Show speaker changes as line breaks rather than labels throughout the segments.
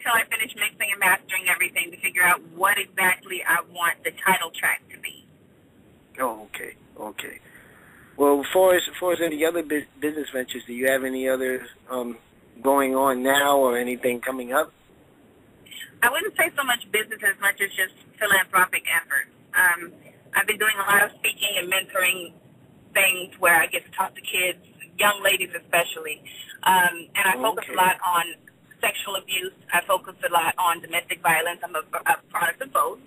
until I finish mixing and mastering everything to figure out what exactly I want the title track to be.
Oh, okay, okay. Well, as far as any other business ventures, do you have any others going on now or anything coming up?
I wouldn't say so much business as much as just philanthropic efforts. I've been doing a lot of speaking and mentoring things where I get to talk to kids, young ladies especially, and I focus a lot on sexual abuse. I focus a lot on domestic violence. I'm a product of both.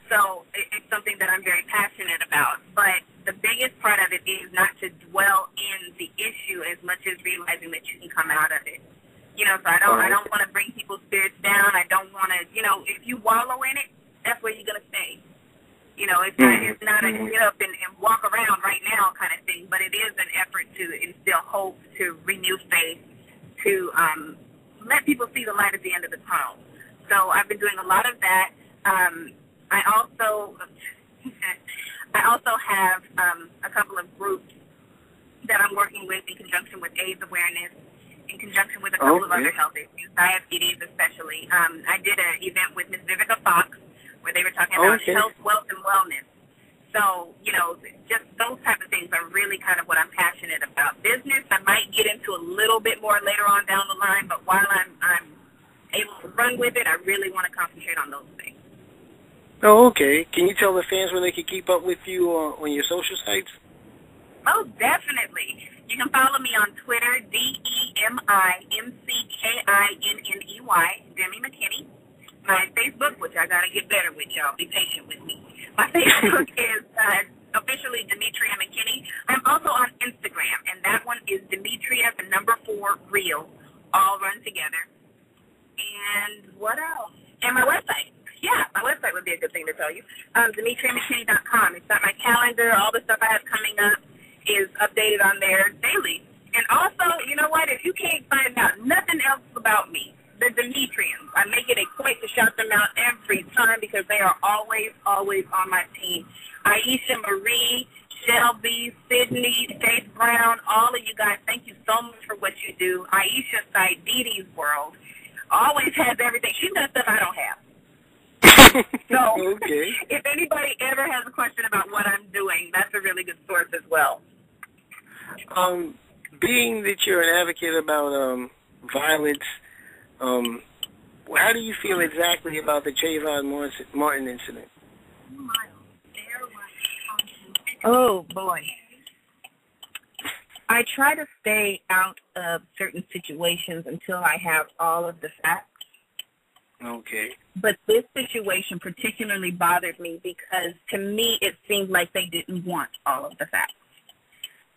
So it's something that I'm very passionate about. But the biggest part of it is not to dwell in the issue as much as realizing that you can come out of it. You know, so I don't want to bring people's spirits down. I don't want to, you know, if you wallow in it, that's where you're going to stay. You know, it's not a get up and walk around right now kind of thing, but it is an effort to instill hope, to renew faith, to let people see the light at the end of the tunnel. So I've been doing a lot of that. I also have a couple of groups that I'm working with in conjunction with AIDS awareness, in conjunction with a couple of other health issues, diabetes especially. I did an event with Ms. Vivica Fox where they were talking about health, wealth, and wellness. So, you know, just those type of things are really kind of what I'm passionate about. Business, I might get into a little bit more later on down the line, but while I'm able to run with it, I really want to concentrate on those things.
Oh, okay. Can you tell the fans where they can keep up with you on your social sites?
Oh, definitely. You can follow me on Twitter, DEMIMCKINNEY, Demi McKinney. My Facebook, which I got to get better with, y'all. Be patient with me. My Facebook is officially Demetria McKinney. I'm also on Instagram, and that one is Demetria, the number 4, real, all run together. And what else? And my website. Yeah, my website would be a good thing to tell you. DemetriaMcKinney.com. It's got my calendar. All the stuff I have coming up is updated on there daily. And also, you know what? If you can't find out nothing else about me, the Demetrians, I make it a point to shout them out every time because they are always, always on my team. Aisha, Marie, Shelby, Sydney, Faith Brown, all of you guys, thank you so much for what you do. Aisha's site, Dee Dee's World, always has everything. She's got stuff I don't have. So if anybody ever has a question about what I'm doing, that's a really good source as well.
Being that you're an advocate about violence, how do you feel exactly about the Trayvon Martin incident?
Oh, boy. I try to stay out of certain situations until I have all of the facts.
Okay.
But this situation particularly bothered me because, to me, it seemed like they didn't want all of the facts.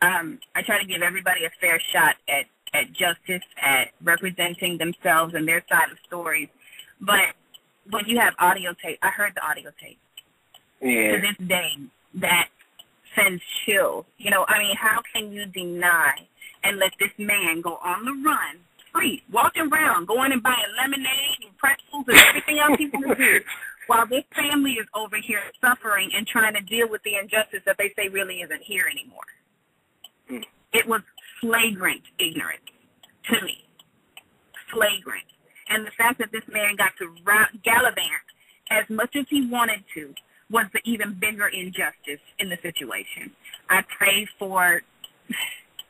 I try to give everybody a fair shot at justice, at representing themselves and their side of stories. But when you have audio tape, I heard the audio tape.
Yeah.
To this day, that sends chills. You know, I mean, how can you deny and let this man go on the run, free, walking around, going and buying lemonade and pretzels and everything else he's going to do, while this family is over here suffering and trying to deal with the injustice that they say really isn't here anymore? It was flagrant ignorance to me. Flagrant. And the fact that this man got to gallivant as much as he wanted to was the even bigger injustice in the situation. I pray for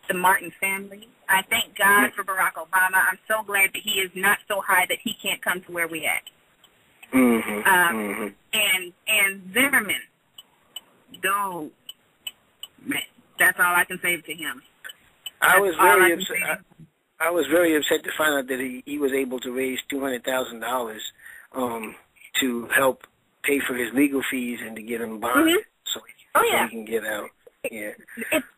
the Martin family. I thank God for Barack Obama. I'm so glad that he is not so high that he can't come to where we're at. And Zimmerman, dude, man, that's all I can say to him.
I was very upset. I was very upset to find out that he was able to raise $200,000 to help pay for his legal fees and to get him bonded so he can get out. Yeah.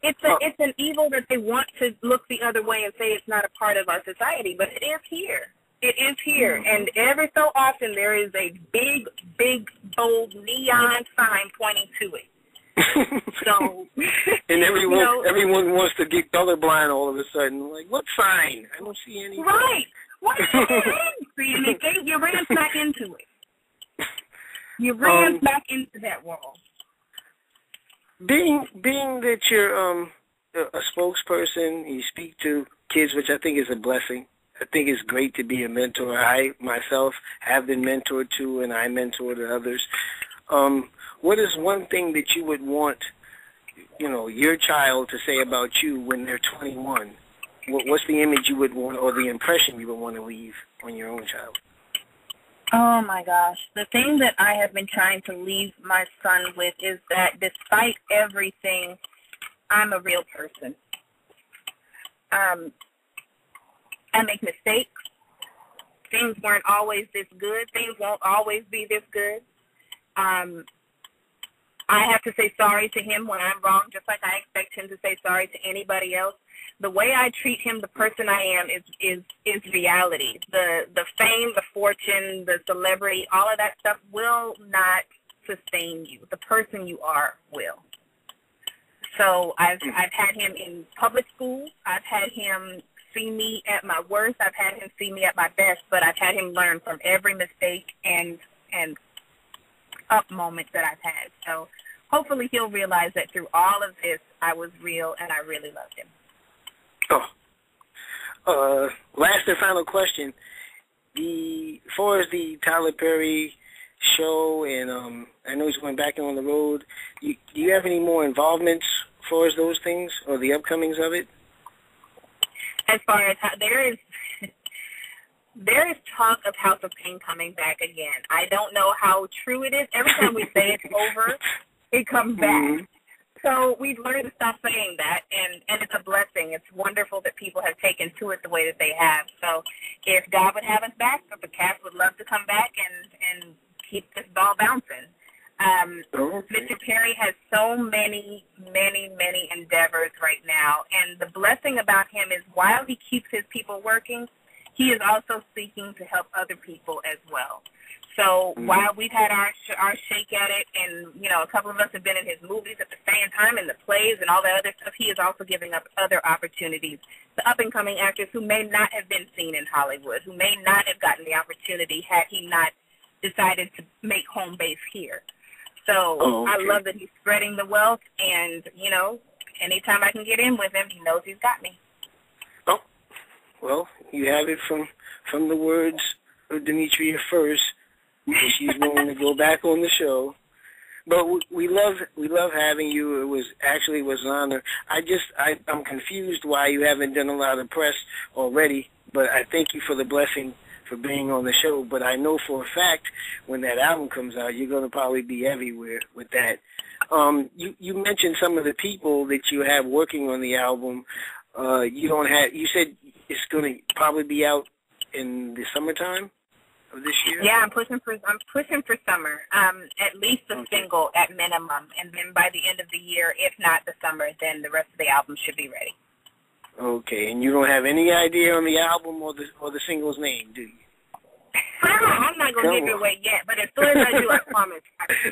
It's an evil that they want to look the other way and say it's not a part of our society, but it is here. It is here. And every so often there is a big, big, bold neon sign pointing to it. So,
and everyone wants to get colorblind all of a sudden. Like, what sign? I don't see any.
Right. What is it? You ran back into it. You ran back into that world.
Being that you're a spokesperson, you speak to kids, which I think is a blessing. I think it's great to be a mentor. I, myself, have been mentored too, and I mentored others. What is one thing that you would want, your child to say about you when they're 21? What's the image you would want, or the impression you would want to leave on your own child?
Oh, my gosh. The thing that I have been trying to leave my son with is that despite everything, I'm a real person. I make mistakes. Things weren't always this good. Things won't always be this good. I have to say sorry to him when I'm wrong, just like I expect him to say sorry to anybody else. The way I treat him, the person I am, is reality. The fame, the fortune, the celebrity, all of that stuff will not sustain you. The person you are will. So I've had him in public school. I've had him see me at my worst. I've had him see me at my best, but I've had him learn from every mistake and up moment that I've had. So hopefully he'll realize that through all of this, I was real and I really loved him.
Last and final question. As far as the Tyler Perry show, and I know he's going back on the road, do you have any more involvements as far as those things or the upcomings of it?
As far as there is talk of House of Payne coming back again. I don't know how true it is. Every time we say it's over, it comes back.
Mm-hmm.
So we've learned to stop saying that, and it's a blessing. It's wonderful that people have taken to it the way that they have. So if God would have us back, if the cast would love to come back and keep this ball bouncing. Mr. Perry has so many endeavors right now, and the blessing about him is while he keeps his people working, he is also seeking to help other people as well. So while we've had our shake at it, and, a couple of us have been in his movies at the same time, and the plays and all the other stuff, he is also giving up other opportunities to up-and-coming actors who may not have been seen in Hollywood, who may not have gotten the opportunity had he not decided to make home base here. So I love that he's spreading the wealth, and, anytime I can get in with him, he knows he's got me.
Oh, well, you have it from the words of Demetria first. She's willing to go back on the show. But we love having you. It was an honor. I'm confused why you haven't done a lot of press already, but I thank you for the blessing for being on the show. But I know for a fact when that album comes out, you're going to probably be everywhere with that. You mentioned some of the people that you have working on the album. You said it's going to probably be out in the summertime of this year?
Yeah, I'm pushing for summer. At least a single at minimum, and then by the end of the year, if not the summer, then the rest of the album should be ready.
Okay, and you don't have any idea on the album or the single's name, do you?
I'm not gonna give it away yet, but as soon as I do, I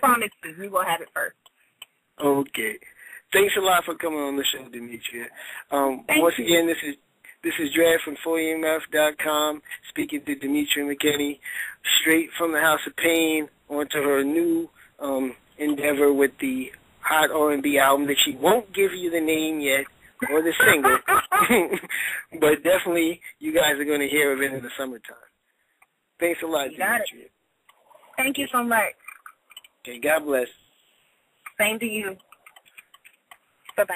promise you will have it first.
Okay. Thanks a lot for coming on the show, Demetria. Once again, this is Dred from 4EMF.com speaking to Demetria McKinney, straight from the House of Payne onto her new endeavor with the hot R&B album that she won't give you the name yet or the single, but definitely you guys are going to hear of it in the summertime. Thanks a lot, Demetria.
Thank you so much.
Okay, God bless.
Same to you. Bye-bye.